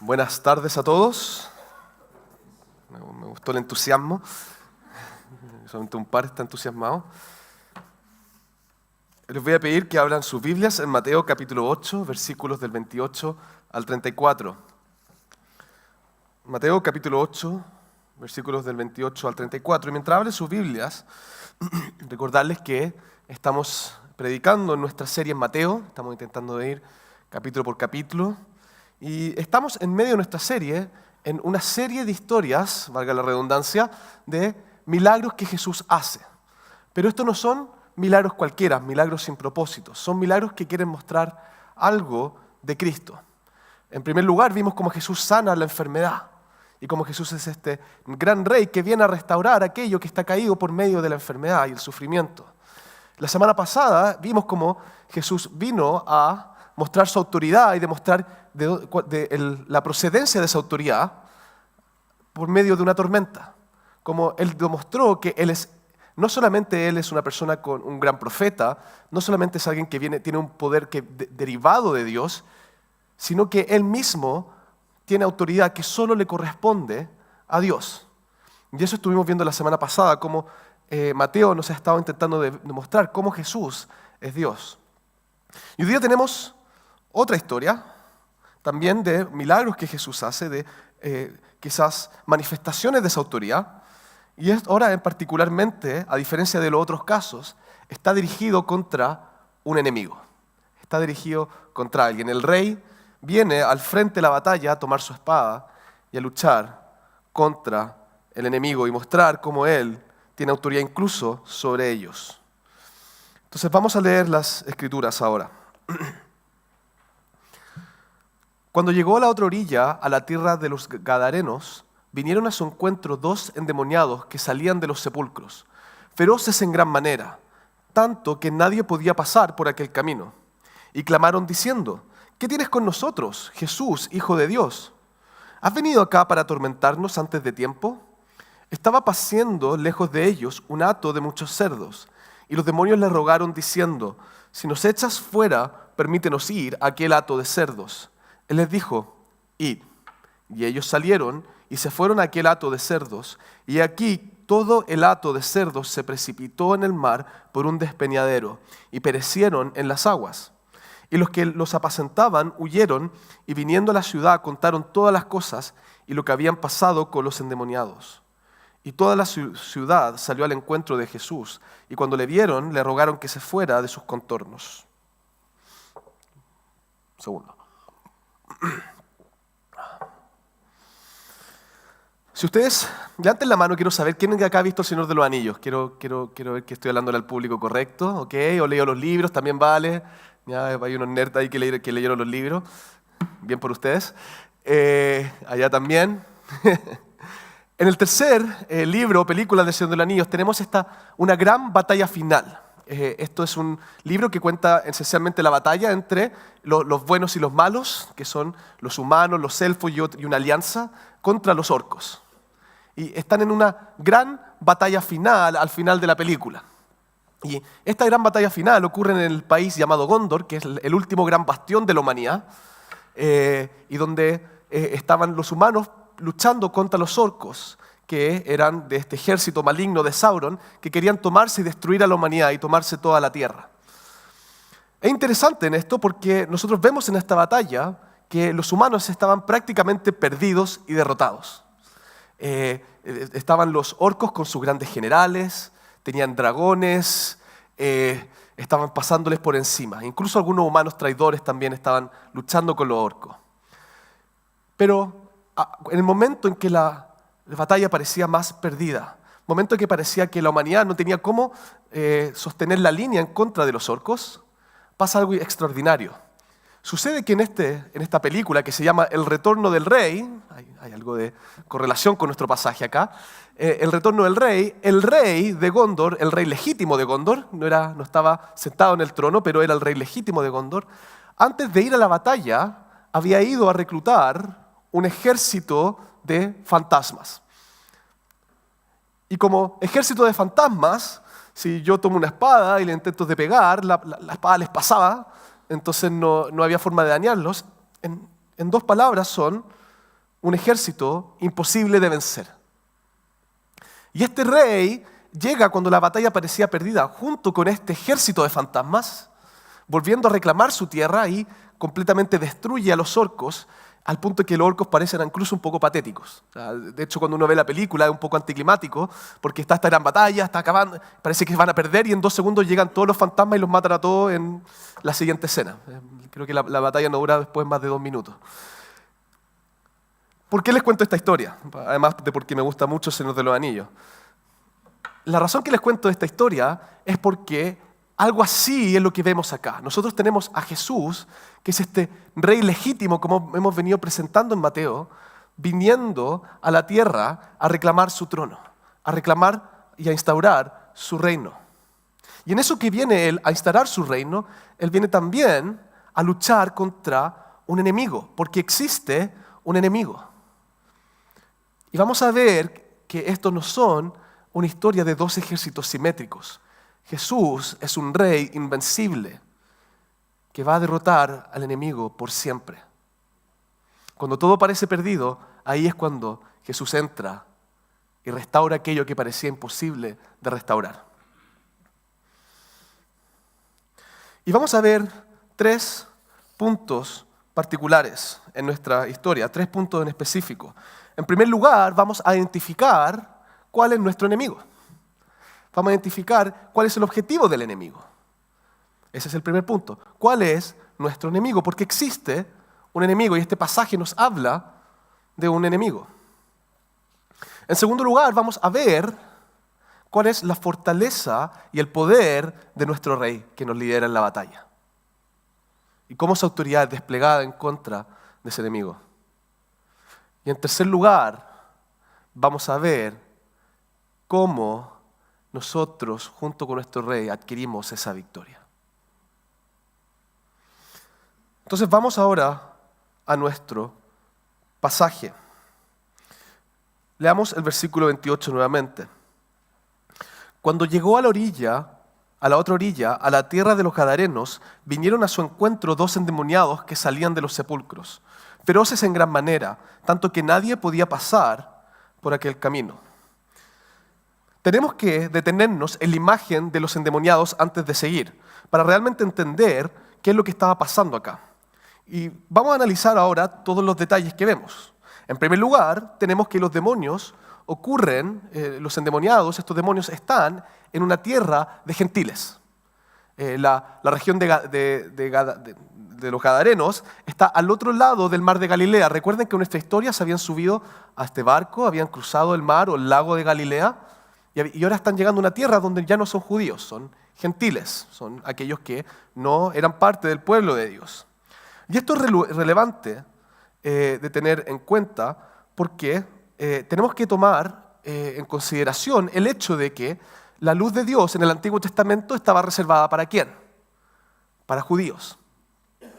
Buenas tardes a todos. Me gustó el entusiasmo. Solamente un par está entusiasmado. Les voy a pedir que abran sus Biblias en Mateo capítulo 8, versículos del 28 al 34. Mateo capítulo 8, versículos del 28 al 34. Y mientras abren sus Biblias, recordarles que estamos predicando en nuestra serie en Mateo. Estamos intentando ir capítulo por capítulo. Y estamos en medio de nuestra serie, en una serie de historias, valga la redundancia, de milagros que Jesús hace. Pero estos no son milagros cualquiera, milagros sin propósito. Son milagros que quieren mostrar algo de Cristo. En primer lugar, vimos cómo Jesús sana la enfermedad y cómo Jesús es este gran rey que viene a restaurar aquello que está caído por medio de la enfermedad y el sufrimiento. La semana pasada vimos cómo Jesús vino a mostrar su autoridad y demostrar la procedencia de esa autoridad por medio de una tormenta. Como Él demostró que no solamente Él es una persona con un gran profeta, no solamente es alguien que tiene un poder derivado de Dios, sino que Él mismo tiene autoridad que solo le corresponde a Dios. Y eso estuvimos viendo la semana pasada, cómo Mateo nos ha estado intentando demostrar cómo Jesús es Dios. Y hoy día tenemos otra historia, también de milagros que Jesús hace, de quizás manifestaciones de esa autoridad. Y ahora particularmente, a diferencia de los otros casos, está dirigido contra un enemigo. Está dirigido contra alguien. El rey viene al frente de la batalla a tomar su espada y a luchar contra el enemigo y mostrar cómo él tiene autoridad incluso sobre ellos. Entonces vamos a leer las Escrituras ahora. Cuando llegó a la otra orilla, a la tierra de los Gadarenos, vinieron a su encuentro dos endemoniados que salían de los sepulcros, feroces en gran manera, tanto que nadie podía pasar por aquel camino. Y clamaron diciendo: ¿Qué tienes con nosotros, Jesús, Hijo de Dios? ¿Has venido acá para atormentarnos antes de tiempo? Estaba paciendo lejos de ellos un hato de muchos cerdos, y los demonios le rogaron diciendo: Si nos echas fuera, permítenos ir a aquel hato de cerdos. Él les dijo: Id. Y ellos salieron y se fueron a aquel hato de cerdos, y aquí todo el hato de cerdos se precipitó en el mar por un despeñadero, y perecieron en las aguas. Y los que los apacentaban huyeron, y viniendo a la ciudad contaron todas las cosas y lo que habían pasado con los endemoniados. Y toda la ciudad salió al encuentro de Jesús, y cuando le vieron, le rogaron que se fuera de sus contornos. Segundo. Si ustedes levanten la mano, quiero saber quién de acá ha visto El Señor de los Anillos. Quiero ver que estoy hablándole al público correcto, ¿ok? O leo los libros, también vale. Ya hay unos nerds ahí que leyeron los libros. Bien por ustedes. Allá también. En el tercer libro, película del Señor de los Anillos, tenemos una gran batalla final. Esto es un libro que cuenta esencialmente la batalla entre los buenos y los malos, que son los humanos, los elfos y una alianza contra los orcos. Y están en una gran batalla final al final de la película. Y esta gran batalla final ocurre en el país llamado Gondor, que es el último gran bastión de la humanidad, y donde estaban los humanos luchando contra los orcos, que eran de este ejército maligno de Sauron, que querían tomarse y destruir a la humanidad y tomarse toda la tierra. Es interesante en esto porque nosotros vemos en esta batalla que los humanos estaban prácticamente perdidos y derrotados. Estaban los orcos con sus grandes generales, tenían dragones, estaban pasándoles por encima. Incluso algunos humanos traidores también estaban luchando con los orcos. Pero en el momento en que la batalla parecía más perdida, momento en que parecía que la humanidad no tenía cómo sostener la línea en contra de los orcos, pasa algo extraordinario. Sucede que en esta película que se llama El Retorno del Rey, hay algo de correlación con nuestro pasaje acá, El Retorno del Rey, el rey de Gondor, el rey legítimo de Gondor, no estaba sentado en el trono, pero era el rey legítimo de Gondor, antes de ir a la batalla, había ido a reclutar un ejército de fantasmas. Y como ejército de fantasmas, si yo tomo una espada y le intento de pegar, la espada les pasaba, entonces no había forma de dañarlos. En dos palabras son un ejército imposible de vencer. Y este rey llega cuando la batalla parecía perdida, junto con este ejército de fantasmas, volviendo a reclamar su tierra y completamente destruye a los orcos, al punto que los orcos parecen incluso un poco patéticos. O sea, de hecho, cuando uno ve la película es un poco anticlimático, porque está esta gran batalla, está acabando, parece que van a perder y en 2 segundos llegan todos los fantasmas y los matan a todos en la siguiente escena. Creo que la batalla no dura después más de 2 minutos. ¿Por qué les cuento esta historia? Además de porque me gusta mucho Señor de los Anillos. La razón que les cuento esta historia es porque algo así es lo que vemos acá. Nosotros tenemos a Jesús, que es este rey legítimo, como hemos venido presentando en Mateo, viniendo a la tierra a reclamar su trono, a reclamar y a instaurar su reino. Y en eso que viene Él a instaurar su reino, Él viene también a luchar contra un enemigo, porque existe un enemigo. Y vamos a ver que estos no son una historia de 2 ejércitos simétricos. Jesús es un rey invencible que va a derrotar al enemigo por siempre. Cuando todo parece perdido, ahí es cuando Jesús entra y restaura aquello que parecía imposible de restaurar. Y vamos a ver 3 puntos particulares en nuestra historia, 3 puntos en específico. En primer lugar, vamos a identificar cuál es nuestro enemigo. Vamos a identificar cuál es el objetivo del enemigo. Ese es el primer punto. ¿Cuál es nuestro enemigo? Porque existe un enemigo y este pasaje nos habla de un enemigo. En segundo lugar, vamos a ver cuál es la fortaleza y el poder de nuestro rey que nos lidera en la batalla. Y cómo esa autoridad es desplegada en contra de ese enemigo. Y en tercer lugar, vamos a ver cómo nosotros, junto con nuestro rey, adquirimos esa victoria. Entonces vamos ahora a nuestro pasaje. Leamos el versículo 28 nuevamente. Cuando llegó a la otra orilla, a la tierra de los Gadarenos, vinieron a su encuentro 2 endemoniados que salían de los sepulcros, feroces en gran manera, tanto que nadie podía pasar por aquel camino. Tenemos que detenernos en la imagen de los endemoniados antes de seguir, para realmente entender qué es lo que estaba pasando acá. Y vamos a analizar ahora todos los detalles que vemos. En primer lugar, tenemos que los demonios ocurren, los endemoniados, estos demonios están en una tierra de gentiles. La región de los Gadarenos está al otro lado del mar de Galilea. Recuerden que en nuestra historia se habían subido a este barco, habían cruzado el mar o el lago de Galilea y ahora están llegando a una tierra donde ya no son judíos, son gentiles, son aquellos que no eran parte del pueblo de Dios. Y esto es relevante de tener en cuenta porque tenemos que tomar en consideración el hecho de que la luz de Dios en el Antiguo Testamento estaba reservada ¿para quién? Para judíos.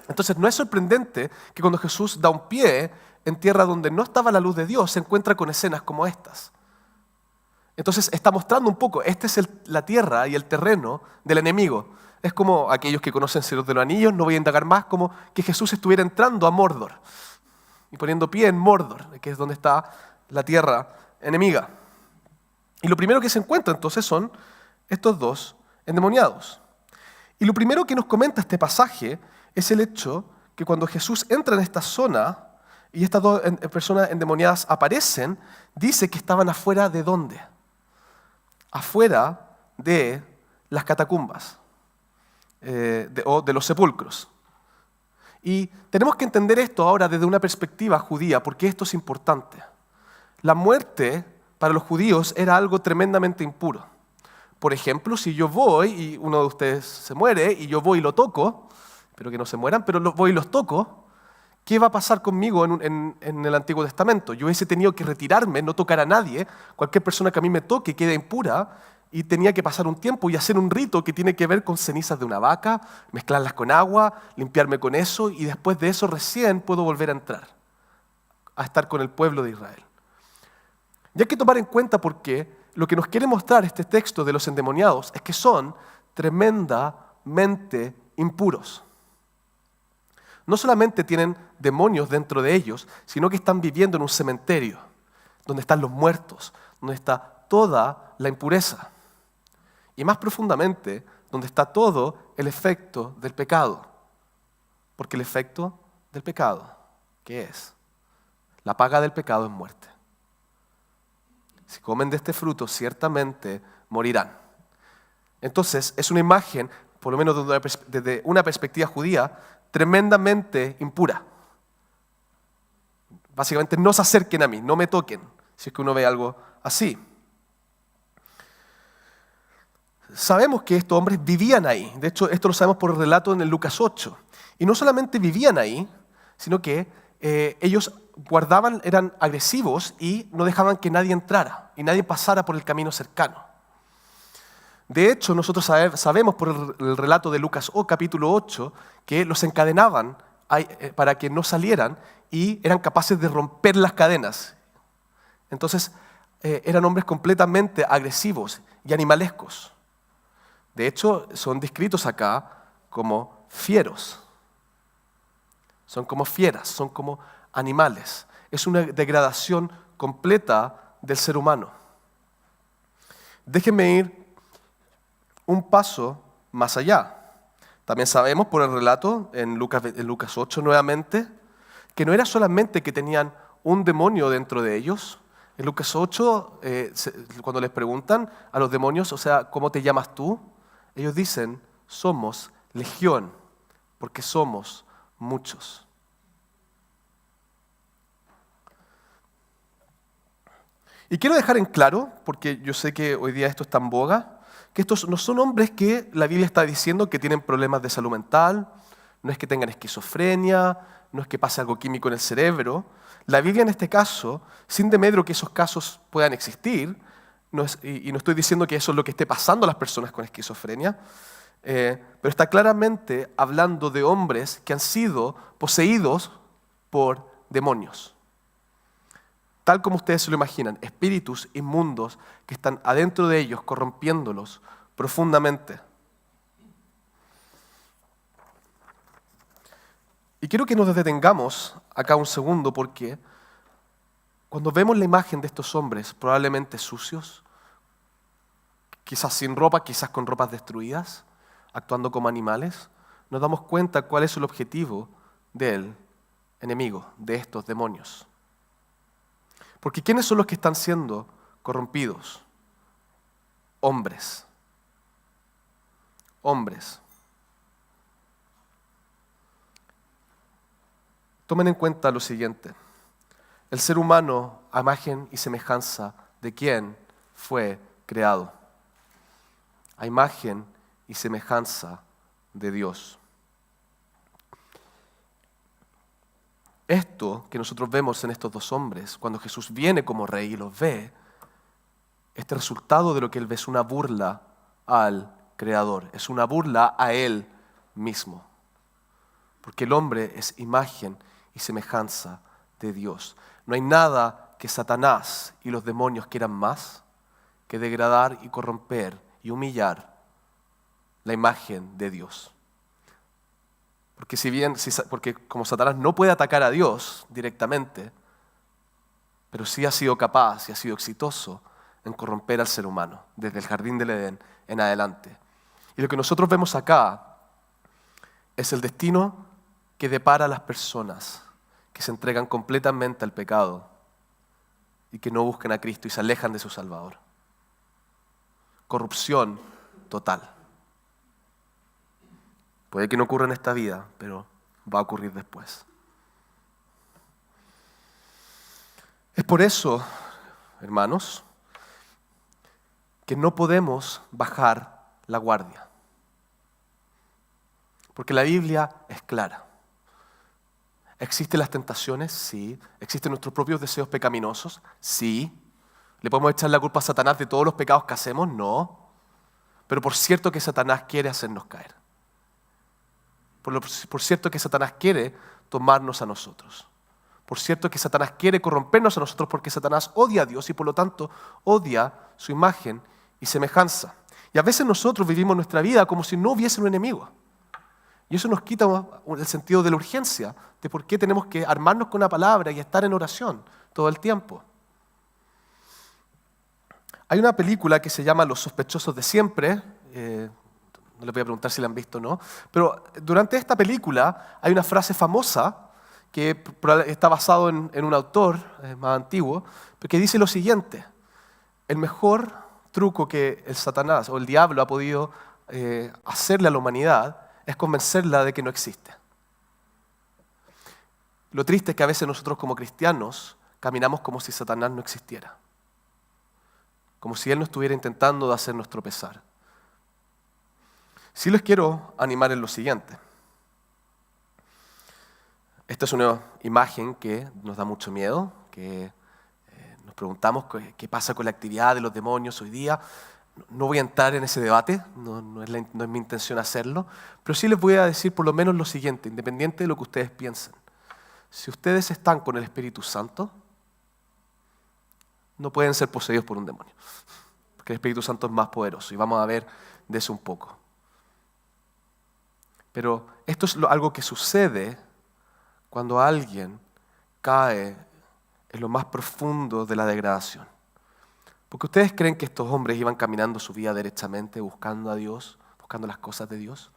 Entonces no es sorprendente que cuando Jesús da un pie en tierra donde no estaba la luz de Dios, se encuentra con escenas como estas. Entonces está mostrando un poco, esta es la tierra y el terreno del enemigo. Es como aquellos que conocen Señor de los Anillos, no voy a indagar más, como que Jesús estuviera entrando a Mordor y poniendo pie en Mordor, que es donde está la tierra enemiga. Y lo primero que se encuentra entonces son estos 2 endemoniados. Y lo primero que nos comenta este pasaje es el hecho que cuando Jesús entra en esta zona y estas 2 personas endemoniadas aparecen, dice que estaban afuera ¿de dónde? Afuera de las catacumbas o de los sepulcros. Y tenemos que entender esto ahora desde una perspectiva judía, porque esto es importante. La muerte para los judíos era algo tremendamente impuro. Por ejemplo, si yo voy y uno de ustedes se muere y yo voy y lo toco, espero que no se mueran, pero voy y los toco, ¿qué va a pasar conmigo en el Antiguo Testamento? Yo hubiese tenido que retirarme, no tocar a nadie, cualquier persona que a mí me toque queda impura, y tenía que pasar un tiempo y hacer un rito que tiene que ver con cenizas de una vaca, mezclarlas con agua, limpiarme con eso, y después de eso recién puedo volver a entrar, a estar con el pueblo de Israel. Y hay que tomar en cuenta porque lo que nos quiere mostrar este texto de los endemoniados es que son tremendamente impuros. no solamente tienen demonios dentro de ellos, sino que están viviendo en un cementerio, donde están los muertos, donde está toda la impureza. Y más profundamente, donde está todo el efecto del pecado. Porque el efecto del pecado, ¿qué es? La paga del pecado es muerte. Si comen de este fruto, ciertamente morirán. Entonces, es una imagen, por lo menos desde una perspectiva judía, tremendamente impura. Básicamente, no se acerquen a mí, no me toquen, si es que uno ve algo así. Sabemos que estos hombres vivían ahí. De hecho, esto lo sabemos por el relato en el Lucas 8. Y no solamente vivían ahí, sino que ellos guardaban, eran agresivos y no dejaban que nadie entrara y nadie pasara por el camino cercano. De hecho, nosotros sabemos por el relato de Lucas capítulo 8 que los encadenaban para que no salieran y eran capaces de romper las cadenas. Entonces, eran hombres completamente agresivos y animalescos. De hecho, son descritos acá como fieros. Son como fieras, son como animales. Es una degradación completa del ser humano. Déjenme ir un paso más allá. También sabemos por el relato en Lucas 8 nuevamente, que no era solamente que tenían un demonio dentro de ellos. En Lucas 8, cuando les preguntan a los demonios, o sea, ¿cómo te llamas tú? Ellos dicen, somos legión, porque somos muchos. Y quiero dejar en claro, porque yo sé que hoy día esto está en boga, que estos no son hombres que la Biblia está diciendo que tienen problemas de salud mental, no es que tengan esquizofrenia, no es que pase algo químico en el cerebro. La Biblia en este caso, sin demedro que esos casos puedan existir, y no estoy diciendo que eso es lo que esté pasando a las personas con esquizofrenia, pero está claramente hablando de hombres que han sido poseídos por demonios. Tal como ustedes se lo imaginan, espíritus inmundos que están adentro de ellos, corrompiéndolos profundamente. Y quiero que nos detengamos acá un segundo porque cuando vemos la imagen de estos hombres, probablemente sucios, quizás sin ropa, quizás con ropas destruidas, actuando como animales, nos damos cuenta cuál es el objetivo del enemigo, de estos demonios. Porque ¿quiénes son los que están siendo corrompidos? Hombres. Hombres. Tomen en cuenta lo siguiente. El ser humano, a imagen y semejanza de quién fue creado. A imagen y semejanza de Dios. Esto que nosotros vemos en estos dos hombres, cuando Jesús viene como rey y los ve, este resultado de lo que él ve es una burla al Creador, es una burla a él mismo. Porque el hombre es imagen y semejanza de Dios. No hay nada que Satanás y los demonios quieran más que degradar y corromper y humillar la imagen de Dios. Porque como Satanás no puede atacar a Dios directamente, pero sí ha sido capaz y ha sido exitoso en corromper al ser humano, desde el jardín del Edén en adelante. Y lo que nosotros vemos acá es el destino que depara a las personas que se entregan completamente al pecado y que no buscan a Cristo y se alejan de su Salvador. Corrupción total. Puede que no ocurra en esta vida, pero va a ocurrir después. Es por eso, hermanos, que no podemos bajar la guardia. Porque la Biblia es clara. ¿Existen las tentaciones? Sí. ¿Existen nuestros propios deseos pecaminosos? Sí. ¿Le podemos echar la culpa a Satanás de todos los pecados que hacemos? No. Pero por cierto que Satanás quiere hacernos caer. Por cierto que Satanás quiere tomarnos a nosotros. Por cierto que Satanás quiere corrompernos a nosotros porque Satanás odia a Dios y por lo tanto odia su imagen y semejanza. Y a veces nosotros vivimos nuestra vida como si no hubiese un enemigo. Y eso nos quita el sentido de la urgencia, de por qué tenemos que armarnos con una palabra y estar en oración todo el tiempo. Hay una película que se llama Los sospechosos de siempre, no les voy a preguntar si la han visto o no, pero durante esta película hay una frase famosa que está basado en un autor más antiguo, que dice lo siguiente: el mejor truco que el Satanás o el diablo ha podido hacerle a la humanidad es convencerla de que no existe. Lo triste es que a veces nosotros como cristianos caminamos como si Satanás no existiera, como si él no estuviera intentando de hacernos tropezar. Sí les quiero animar en lo siguiente. Esta es una imagen que nos da mucho miedo, que nos preguntamos qué pasa con la actividad de los demonios hoy día. No voy a entrar en ese debate, no es mi intención hacerlo, pero sí les voy a decir por lo menos lo siguiente, independiente de lo que ustedes piensen. Si ustedes están con el Espíritu Santo, no pueden ser poseídos por un demonio, porque el Espíritu Santo es más poderoso y vamos a ver de eso un poco. Pero esto es algo que sucede cuando alguien cae en lo más profundo de la degradación. Porque ustedes creen que estos hombres iban caminando su vida derechamente, buscando a Dios, buscando las cosas de Dios.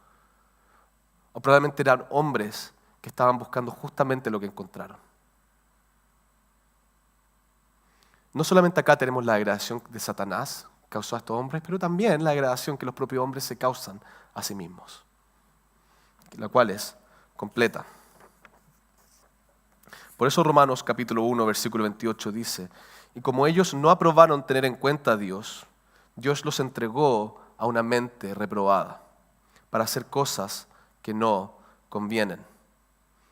O probablemente eran hombres que estaban buscando justamente lo que encontraron. No solamente acá tenemos la degradación de Satanás, que causó a estos hombres, pero también la degradación que los propios hombres se causan a sí mismos, la cual es completa. Por eso Romanos capítulo 1, versículo 28 dice: y como ellos no aprobaron tener en cuenta a Dios, Dios los entregó a una mente reprobada para hacer cosas que no convienen.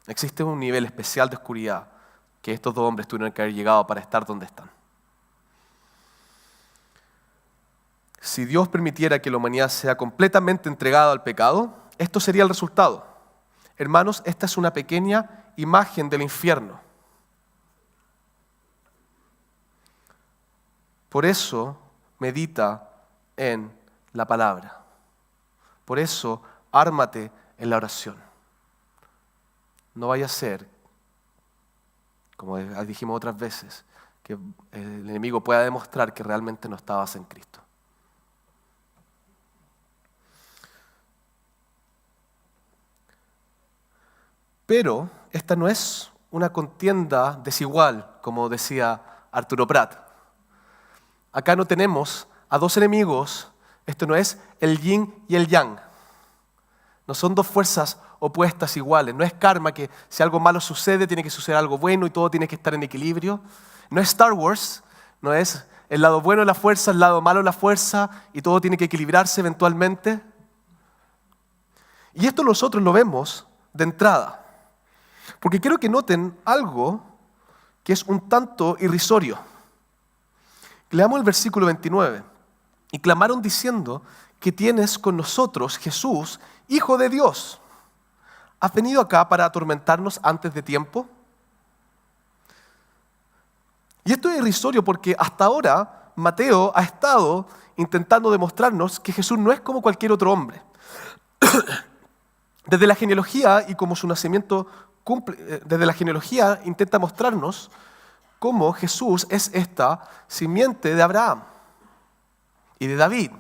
Existe un nivel especial de oscuridad que estos dos hombres tuvieron que haber llegado para estar donde están. Si Dios permitiera que la humanidad sea completamente entregada al pecado, esto sería el resultado. Hermanos, esta es una pequeña imagen del infierno. Por eso medita en la palabra. Por eso ármate en la oración. No vaya a ser, como dijimos otras veces, que el enemigo pueda demostrar que realmente no estabas en Cristo. Pero esta no es una contienda desigual, como decía Arturo Prat. Acá no tenemos a dos enemigos, esto no es el yin y el yang. No son dos fuerzas opuestas iguales. No es karma, que si algo malo sucede, tiene que suceder algo bueno y todo tiene que estar en equilibrio. No es Star Wars, no es el lado bueno de la fuerza, el lado malo de la fuerza y todo tiene que equilibrarse eventualmente. Y esto nosotros lo vemos de entrada. Porque quiero que noten algo que es un tanto irrisorio. Leamos el versículo 29. Y clamaron diciendo: que tienes con nosotros, Jesús, Hijo de Dios. ¿Has venido acá para atormentarnos antes de tiempo? Y esto es irrisorio porque hasta ahora Mateo ha estado intentando demostrarnos que Jesús no es como cualquier otro hombre. Desde la genealogía y como su nacimiento desde la genealogía intenta mostrarnos cómo Jesús es esta simiente de Abraham y de David.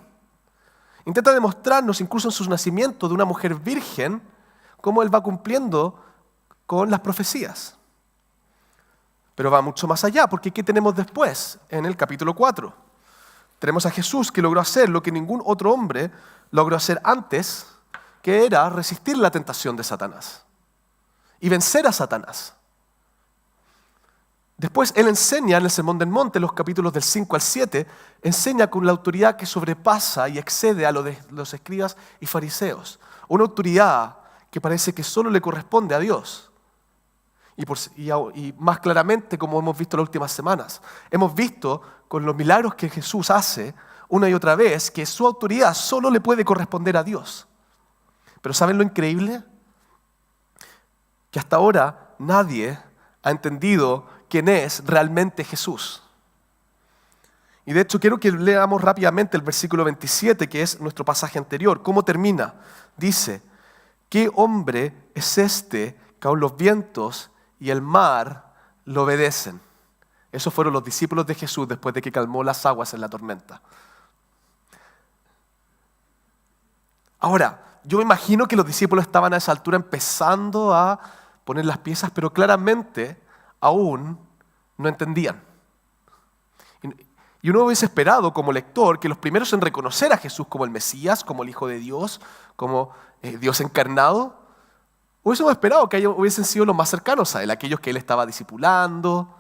Intenta demostrarnos incluso en su nacimiento de una mujer virgen cómo él va cumpliendo con las profecías. Pero va mucho más allá, porque ¿qué tenemos después? En el capítulo 4. Tenemos a Jesús que logró hacer lo que ningún otro hombre logró hacer antes, que era resistir la tentación de Satanás y vencer a Satanás. Después él enseña en el Sermón del Monte, los capítulos del 5 al 7, enseña con la autoridad que sobrepasa y excede a lo de los escribas y fariseos. Una autoridad que parece que solo le corresponde a Dios. Y más claramente, como hemos visto las últimas semanas, hemos visto con los milagros que Jesús hace una y otra vez que su autoridad solo le puede corresponder a Dios. Pero ¿saben lo increíble? Que hasta ahora nadie ha entendido quién es realmente Jesús. Y de hecho quiero que leamos rápidamente el versículo 27, que es nuestro pasaje anterior. ¿Cómo termina? Dice: ¿qué hombre es este que aun los vientos y el mar lo obedecen? Esos fueron los discípulos de Jesús después de que calmó las aguas en la tormenta. Ahora, yo me imagino que los discípulos estaban a esa altura empezando a poner las piezas, pero claramente aún no entendían. Y uno hubiese esperado como lector que los primeros en reconocer a Jesús como el Mesías, como el Hijo de Dios, como Dios encarnado, hubiésemos esperado que ellos hubiesen sido los más cercanos a Él, aquellos que Él estaba discipulando.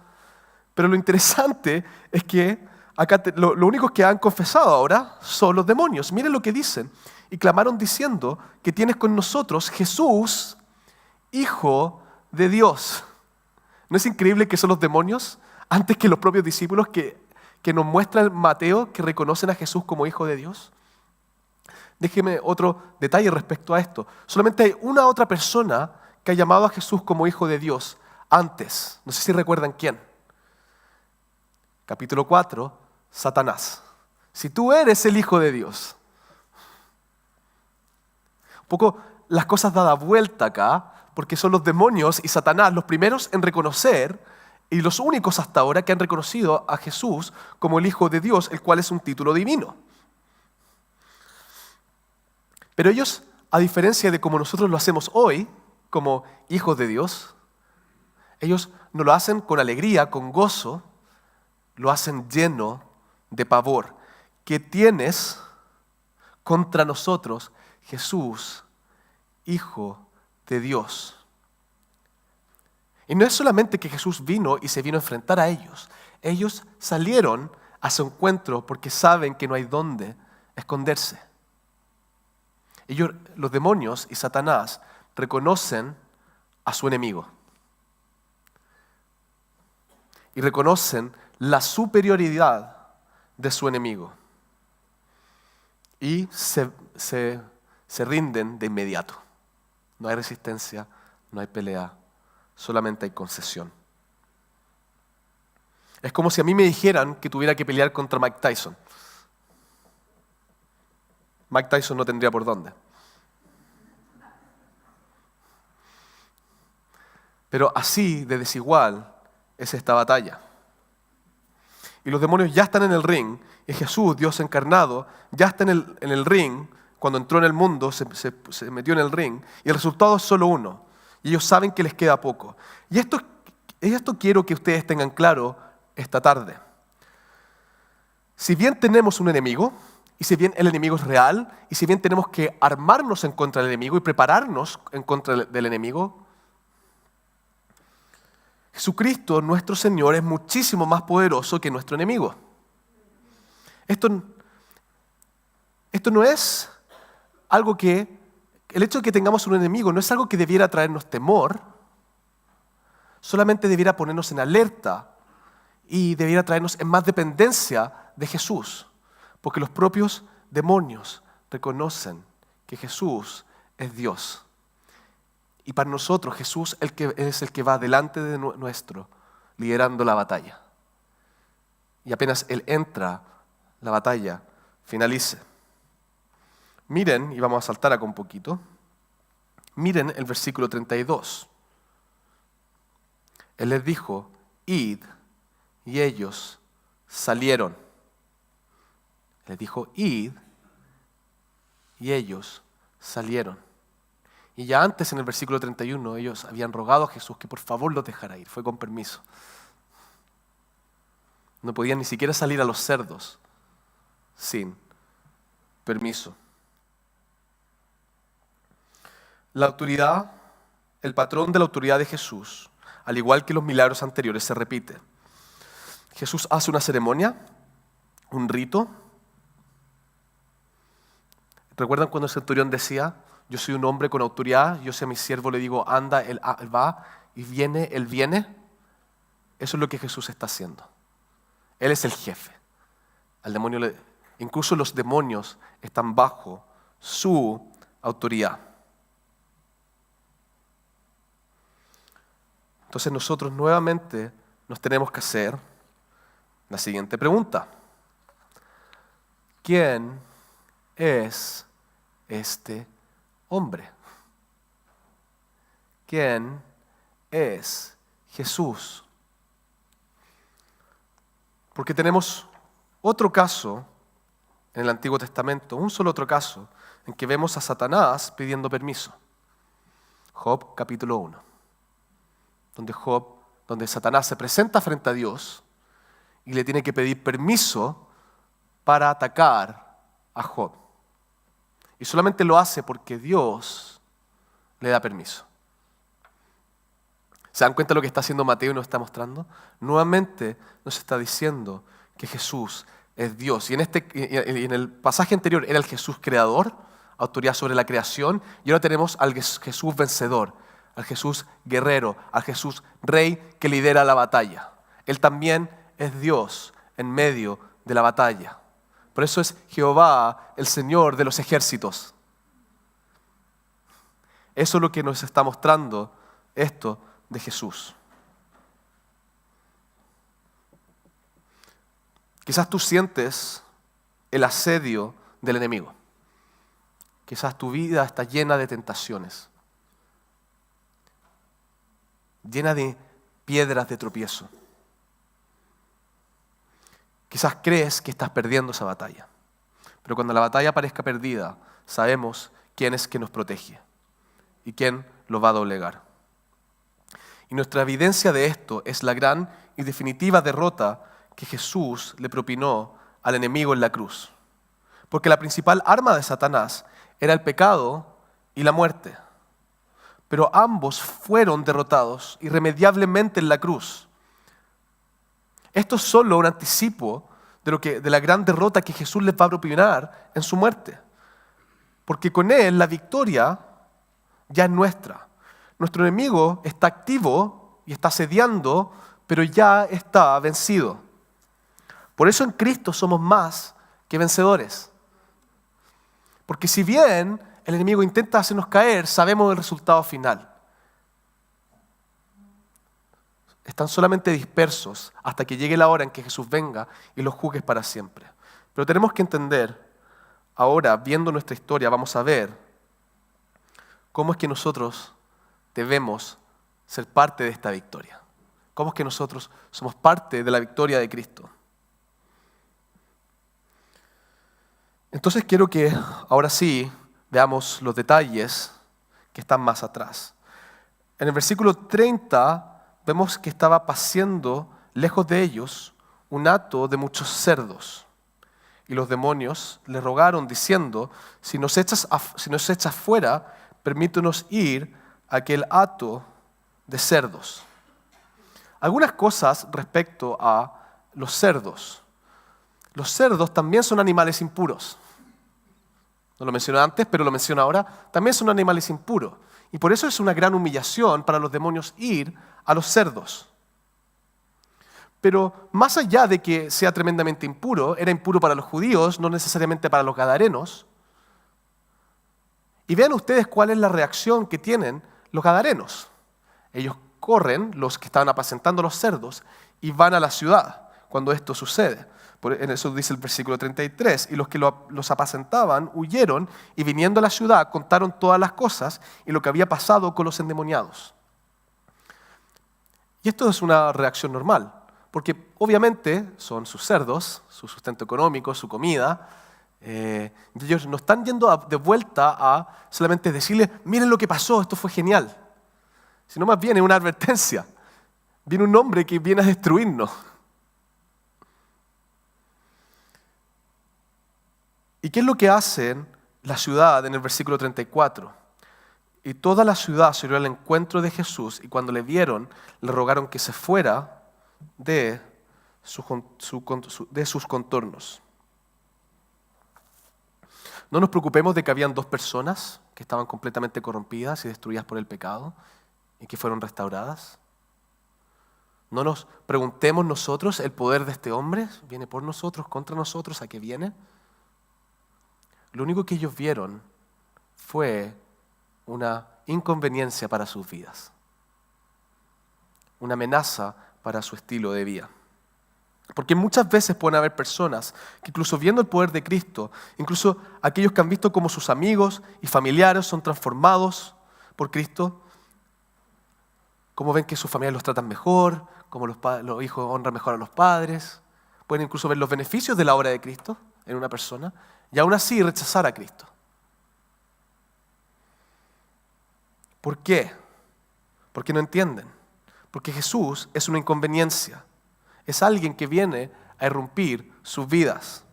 Pero lo interesante es que acá lo únicos que han confesado ahora son los demonios. Miren lo que dicen. Y clamaron diciendo que tienes con nosotros Jesús, Hijo de Dios. ¿No es increíble que son los demonios antes que los propios discípulos que nos muestra Mateo que reconocen a Jesús como Hijo de Dios? Déjeme otro detalle respecto a esto. Solamente hay una otra persona que ha llamado a Jesús como Hijo de Dios antes. No sé si recuerdan quién. Capítulo 4, Satanás. Si tú eres el Hijo de Dios. Un poco las cosas dadas vuelta acá, porque son los demonios y Satanás los primeros en reconocer y los únicos hasta ahora que han reconocido a Jesús como el Hijo de Dios, el cual es un título divino. Pero ellos, a diferencia de como nosotros lo hacemos hoy, como hijos de Dios, ellos no lo hacen con alegría, con gozo, lo hacen lleno de pavor. ¿Qué tienes contra nosotros, Jesús, Hijo de Dios? Y no es solamente que Jesús vino y se vino a enfrentar a ellos. Ellos salieron a su encuentro porque saben que no hay dónde esconderse. Ellos, los demonios y Satanás, reconocen a su enemigo. Y reconocen la superioridad de su enemigo. Y se rinden de inmediato. No hay resistencia, no hay pelea, solamente hay concesión. Es como si a mí me dijeran que tuviera que pelear contra Mike Tyson. Mike Tyson no tendría por dónde. Pero así de desigual es esta batalla. Y los demonios ya están en el ring, y Jesús, Dios encarnado, ya está en el ring. Cuando entró en el mundo, se metió en el ring, y el resultado es solo uno. Y ellos saben que les queda poco. Y esto quiero que ustedes tengan claro esta tarde. Si bien tenemos un enemigo, y si bien el enemigo es real, y si bien tenemos que armarnos en contra del enemigo y prepararnos en contra del enemigo, Jesucristo, nuestro Señor, es muchísimo más poderoso que nuestro enemigo. Esto no es algo que, el hecho de que tengamos un enemigo no es algo que debiera traernos temor, solamente debiera ponernos en alerta y debiera traernos en más dependencia de Jesús, porque los propios demonios reconocen que Jesús es Dios. Y para nosotros Jesús es el que va delante de nuestro, liderando la batalla. Y apenas Él entra, la batalla finalice. Miren, y vamos a saltar acá un poquito, miren el versículo 32. Él les dijo, id, y ellos salieron. Les dijo, id, y ellos salieron. Y ya antes, en el versículo 31, ellos habían rogado a Jesús que por favor los dejara ir. Fue con permiso. No podían ni siquiera salir a los cerdos sin permiso. La autoridad, el patrón de la autoridad de Jesús, al igual que los milagros anteriores, se repite. Jesús hace una ceremonia, un rito. ¿Recuerdan cuando el centurión decía, yo soy un hombre con autoridad, yo si a mi siervo le digo, anda, él va, y viene, él viene? Eso es lo que Jesús está haciendo. Él es el jefe. Al demonio incluso los demonios están bajo su autoridad. Entonces nosotros nuevamente nos tenemos que hacer la siguiente pregunta. ¿Quién es este hombre? quién es Jesús. Porque tenemos otro caso en el Antiguo Testamento, un solo otro caso, en que vemos a Satanás pidiendo permiso. Job capítulo 1, donde Satanás se presenta frente a Dios y le tiene que pedir permiso para atacar a Job. Y solamente lo hace porque Dios le da permiso. ¿Se dan cuenta de lo que está haciendo Mateo y nos está mostrando? Nuevamente nos está diciendo que Jesús es Dios. Y en el pasaje anterior era el Jesús creador, autoridad sobre la creación, y ahora tenemos al Jesús vencedor, al Jesús guerrero, al Jesús rey que lidera la batalla. Él también es Dios en medio de la batalla. Por eso es Jehová, el Señor de los ejércitos. Eso es lo que nos está mostrando esto de Jesús. Quizás tú sientes el asedio del enemigo. Quizás tu vida está llena de tentaciones, llena de piedras de tropiezo. Quizás crees que estás perdiendo esa batalla, pero cuando la batalla parezca perdida, sabemos quién es que nos protege y quién lo va a doblegar. Y nuestra evidencia de esto es la gran y definitiva derrota que Jesús le propinó al enemigo en la cruz. Porque la principal arma de Satanás era el pecado y la muerte. Pero ambos fueron derrotados irremediablemente en la cruz. Esto es solo un anticipo de la gran derrota que Jesús les va a propinar en su muerte. Porque con Él la victoria ya es nuestra. Nuestro enemigo está activo y está asediando, pero ya está vencido. Por eso en Cristo somos más que vencedores. Porque si bien el enemigo intenta hacernos caer, sabemos el resultado final. Están solamente dispersos hasta que llegue la hora en que Jesús venga y los juzgue para siempre. Pero tenemos que entender, ahora viendo nuestra historia, vamos a ver cómo es que nosotros debemos ser parte de esta victoria. Cómo es que nosotros somos parte de la victoria de Cristo. Entonces quiero que ahora sí veamos los detalles que están más atrás. En el versículo 30 vemos que estaba paciendo lejos de ellos un hato de muchos cerdos. Y los demonios le rogaron diciendo, si nos echas fuera, permítenos ir a aquel hato de cerdos. Algunas cosas respecto a los cerdos. Los cerdos también son animales impuros. No lo mencioné antes, pero lo menciono ahora. También son animales impuros. Y por eso es una gran humillación para los demonios ir a los cerdos. Pero más allá de que sea tremendamente impuro, era impuro para los judíos, no necesariamente para los gadarenos. Y vean ustedes cuál es la reacción que tienen los gadarenos. Ellos corren, los que estaban apacentando los cerdos, y van a la ciudad cuando esto sucede. En eso dice el versículo 33, y los que los apacentaban huyeron y viniendo a la ciudad contaron todas las cosas y lo que había pasado con los endemoniados. Y esto es una reacción normal, porque obviamente son sus cerdos, su sustento económico, su comida, y ellos no están yendo de vuelta a solamente decirles, miren lo que pasó, esto fue genial, sino más bien es una advertencia. Viene un hombre que viene a destruirnos. ¿Y qué es lo que hacen la ciudad en el versículo 34? Y toda la ciudad salió al encuentro de Jesús y cuando le vieron, le rogaron que se fuera de sus contornos. No nos preocupemos de que habían dos personas que estaban completamente corrompidas y destruidas por el pecado y que fueron restauradas. No nos preguntemos nosotros, ¿el poder de este hombre viene por nosotros, contra nosotros? ¿A qué viene? Lo único que ellos vieron fue una inconveniencia para sus vidas, una amenaza para su estilo de vida. Porque muchas veces pueden haber personas que incluso viendo el poder de Cristo, incluso aquellos que han visto cómo sus amigos y familiares son transformados por Cristo, cómo ven que sus familias los tratan mejor, cómo los hijos honran mejor a los padres. Pueden incluso ver los beneficios de la obra de Cristo en una persona y aún así rechazar a Cristo. ¿Por qué? Porque no entienden. Porque Jesús es una inconveniencia. Es alguien que viene a irrumpir sus vidas.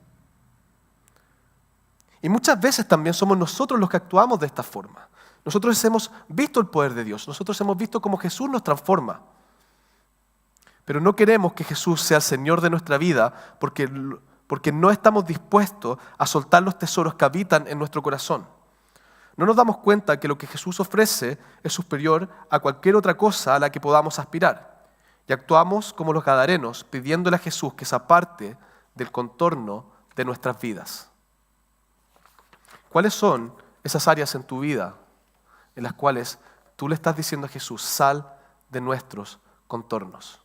Y muchas veces también somos nosotros los que actuamos de esta forma. Nosotros hemos visto el poder de Dios. Nosotros hemos visto cómo Jesús nos transforma. Pero no queremos que Jesús sea el Señor de nuestra vida porque no estamos dispuestos a soltar los tesoros que habitan en nuestro corazón. No nos damos cuenta que lo que Jesús ofrece es superior a cualquier otra cosa a la que podamos aspirar. Y actuamos como los gadarenos, pidiéndole a Jesús que se aparte del contorno de nuestras vidas. ¿Cuáles son esas áreas en tu vida en las cuales tú le estás diciendo a Jesús, sal de nuestros contornos?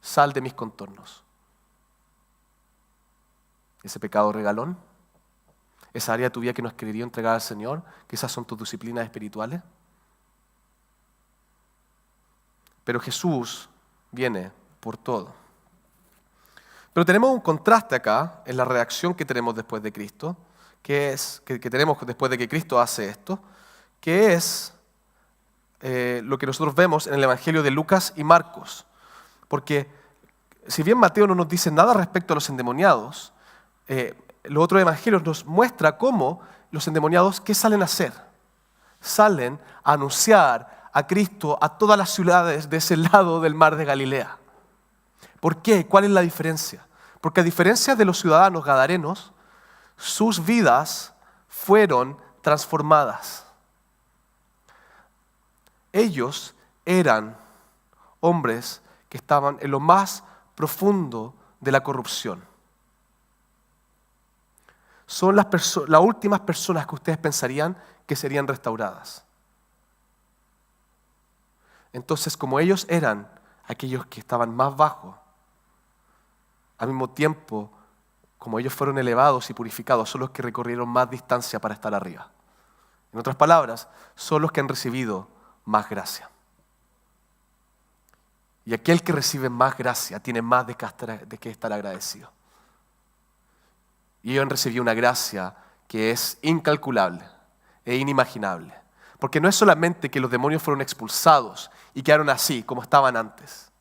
Sal de mis contornos. ¿Ese pecado regalón? ¿Esa área de tu vida que no has querido entregar al Señor? ¿Que esas son tus disciplinas espirituales? Pero Jesús viene por todo. Pero tenemos un contraste acá en la reacción que tenemos después de Cristo, que tenemos después de que Cristo hace esto, que es lo que nosotros vemos en el Evangelio de Lucas y Marcos. Porque si bien Mateo no nos dice nada respecto a los endemoniados, los otros evangelios nos muestra cómo los endemoniados, ¿qué salen a hacer? Salen a anunciar a Cristo a todas las ciudades de ese lado del mar de Galilea. ¿Por qué? ¿Cuál es la diferencia? Porque a diferencia de los ciudadanos gadarenos, sus vidas fueron transformadas. Ellos eran hombres que estaban en lo más profundo de la corrupción. Son las últimas personas que ustedes pensarían que serían restauradas. Entonces, como ellos eran aquellos que estaban más bajos, al mismo tiempo, como ellos fueron elevados y purificados, son los que recorrieron más distancia para estar arriba. En otras palabras, son los que han recibido más gracia. Y aquel que recibe más gracia tiene más de qué estar agradecido. Y ellos han recibido una gracia que es incalculable e inimaginable. Porque no es solamente que los demonios fueron expulsados y quedaron así, como estaban antes,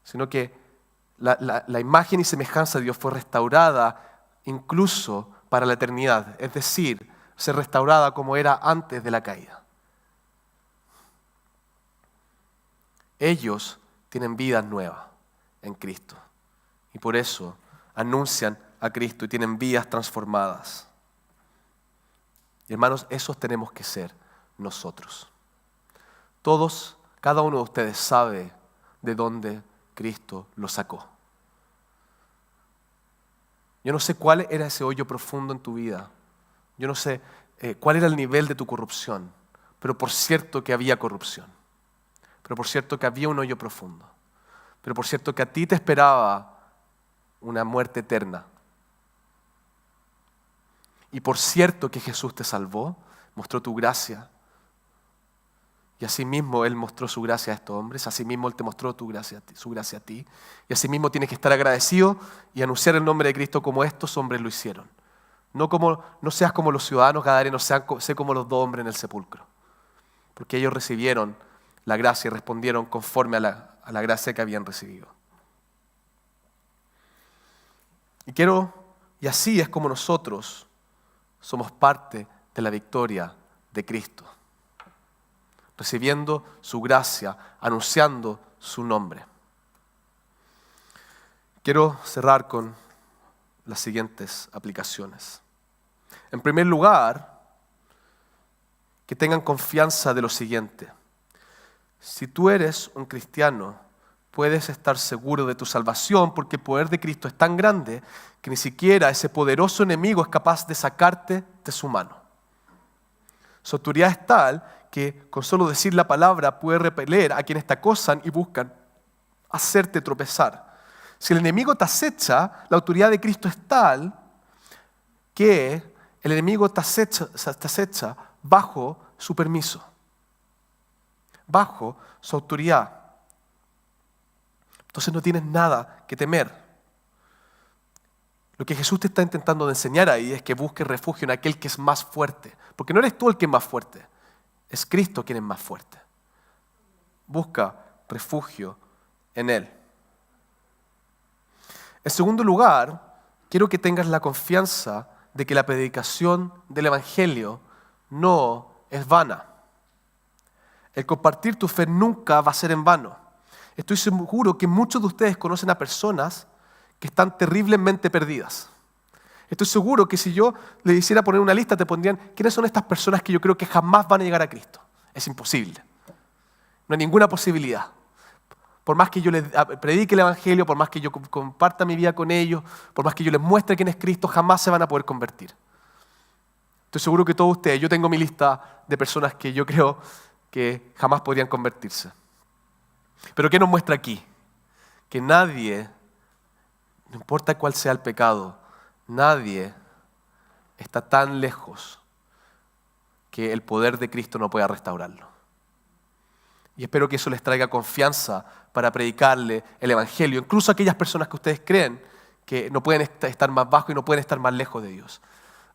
sino que la imagen y semejanza de Dios fue restaurada incluso para la eternidad. Es decir, ser restaurada como era antes de la caída. Ellos tienen vida nueva en Cristo. Y por eso anuncian a Cristo y tienen vidas transformadas. Y hermanos, esos tenemos que ser nosotros. Todos, cada uno de ustedes sabe de dónde Cristo lo sacó. Yo no sé cuál era ese hoyo profundo en tu vida. Yo no sé cuál era el nivel de tu corrupción. Pero por cierto que había corrupción. Pero por cierto que había un hoyo profundo. Pero por cierto que a ti te esperaba una muerte eterna. Y por cierto que Jesús te salvó, mostró tu gracia. Y asimismo Él mostró su gracia a estos hombres, asimismo Él te mostró su gracia a ti. Y asimismo tienes que estar agradecido y anunciar el nombre de Cristo como estos hombres lo hicieron. No seas como los ciudadanos gadarenos, sé como los 2 hombres en el sepulcro. Porque ellos recibieron la gracia y respondieron conforme a la gracia que habían recibido. Y así es como nosotros somos parte de la victoria de Cristo, recibiendo su gracia, anunciando su nombre. Quiero cerrar con las siguientes aplicaciones. En primer lugar, que tengan confianza de lo siguiente. Si tú eres un cristiano, puedes estar seguro de tu salvación porque el poder de Cristo es tan grande que ni siquiera ese poderoso enemigo es capaz de sacarte de su mano. Su autoridad es tal que con solo decir la palabra puede repeler a quienes te acosan y buscan hacerte tropezar. Si el enemigo te acecha, la autoridad de Cristo es tal que el enemigo te acecha bajo su permiso. bajo su autoridad. Entonces no tienes nada que temer. Lo que Jesús te está intentando enseñar ahí es que busques refugio en aquel que es más fuerte. Porque no eres tú el que es más fuerte, es Cristo quien es más fuerte. Busca refugio en Él. En segundo lugar, quiero que tengas la confianza de que la predicación del Evangelio no es vana. El compartir tu fe nunca va a ser en vano. Estoy seguro que muchos de ustedes conocen a personas que están terriblemente perdidas. Estoy seguro que si yo le hiciera poner una lista, te pondrían quiénes son estas personas que yo creo que jamás van a llegar a Cristo. Es imposible. No hay ninguna posibilidad. Por más que yo les predique el Evangelio, por más que yo comparta mi vida con ellos, por más que yo les muestre quién es Cristo, jamás se van a poder convertir. Estoy seguro que todos ustedes, yo tengo mi lista de personas que yo creo que jamás podrían convertirse. Pero ¿qué nos muestra aquí? Que nadie, no importa cuál sea el pecado, nadie está tan lejos que el poder de Cristo no pueda restaurarlo. Y espero que eso les traiga confianza para predicarle el Evangelio, incluso a aquellas personas que ustedes creen que no pueden estar más bajo y no pueden estar más lejos de Dios.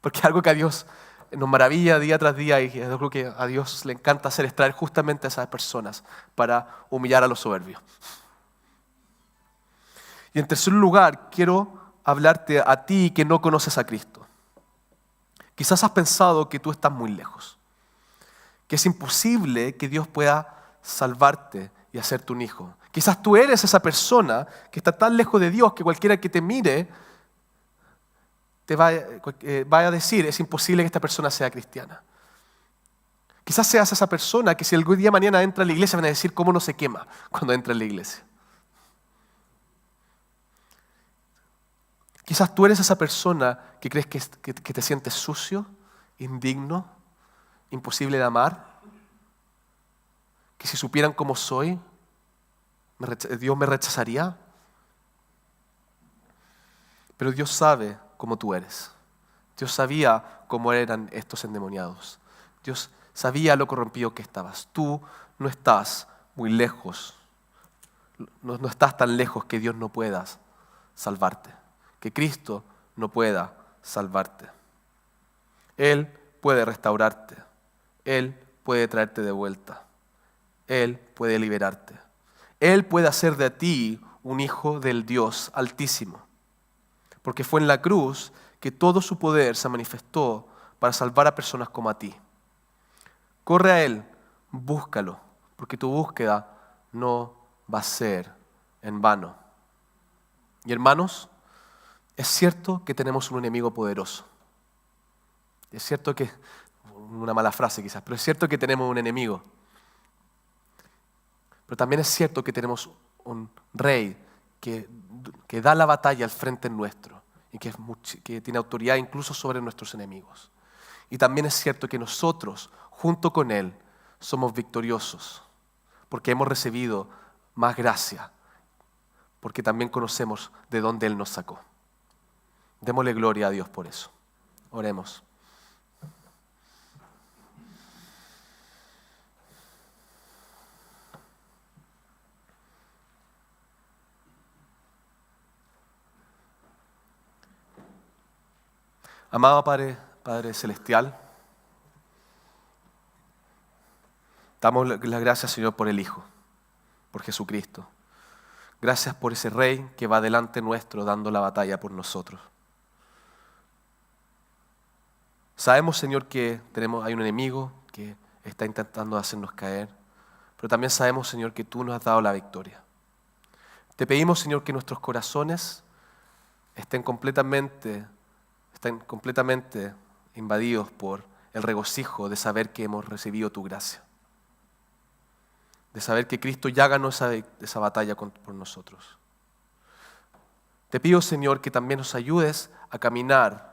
Porque algo que a Dios nos maravilla día tras día y yo creo que a Dios le encanta hacer es traer justamente a esas personas para humillar a los soberbios. Y en tercer lugar, quiero hablarte a ti que no conoces a Cristo. Quizás has pensado que tú estás muy lejos, que es imposible que Dios pueda salvarte y hacerte un hijo. Quizás tú eres esa persona que está tan lejos de Dios que cualquiera que te mire te vaya a decir, es imposible que esta persona sea cristiana. Quizás seas esa persona que si algún día mañana entra a la iglesia van a decir cómo no se quema cuando entra en la iglesia. Quizás tú eres esa persona que crees que te sientes sucio, indigno, imposible de amar, que si supieran cómo soy, Dios me rechazaría. Pero Dios sabe cómo tú eres. Dios sabía cómo eran estos endemoniados. Dios sabía lo corrompido que estabas. Tú no estás muy lejos. No estás tan lejos que Dios no pueda salvarte. Que Cristo no pueda salvarte. Él puede restaurarte. Él puede traerte de vuelta. Él puede liberarte. Él puede hacer de ti un hijo del Dios Altísimo. Porque fue en la cruz que todo su poder se manifestó para salvar a personas como a ti. Corre a Él, búscalo, porque tu búsqueda no va a ser en vano. Y hermanos, es cierto que tenemos un enemigo poderoso. Es cierto que, una mala frase quizás, pero es cierto que tenemos un enemigo. Pero también es cierto que tenemos un rey que da la batalla al frente nuestro y que tiene autoridad incluso sobre nuestros enemigos. Y también es cierto que nosotros, junto con Él, somos victoriosos porque hemos recibido más gracia, porque también conocemos de dónde Él nos sacó. Démosle gloria a Dios por eso. Oremos. Amado Padre Celestial, damos las gracias, Señor, por el Hijo, por Jesucristo. Gracias por ese Rey que va delante nuestro dando la batalla por nosotros. Sabemos, Señor, que hay un enemigo que está intentando hacernos caer, pero también sabemos, Señor, que tú nos has dado la victoria. Te pedimos, Señor, que nuestros corazones estén completamente invadidos por el regocijo de saber que hemos recibido tu gracia. De saber que Cristo ya ganó esa batalla por nosotros. Te pido, Señor, que también nos ayudes a caminar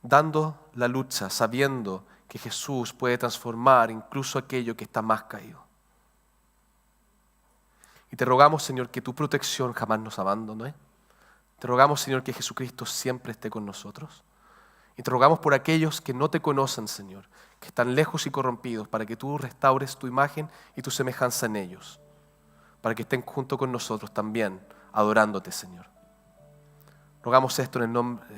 dando la lucha, sabiendo que Jesús puede transformar incluso aquello que está más caído. Y te rogamos, Señor, que tu protección jamás nos abandone. Te rogamos, Señor, que Jesucristo siempre esté con nosotros. Y te rogamos por aquellos que no te conocen, Señor, que están lejos y corrompidos, para que tú restaures tu imagen y tu semejanza en ellos, para que estén junto con nosotros también, adorándote, Señor. Oramos esto en el nombre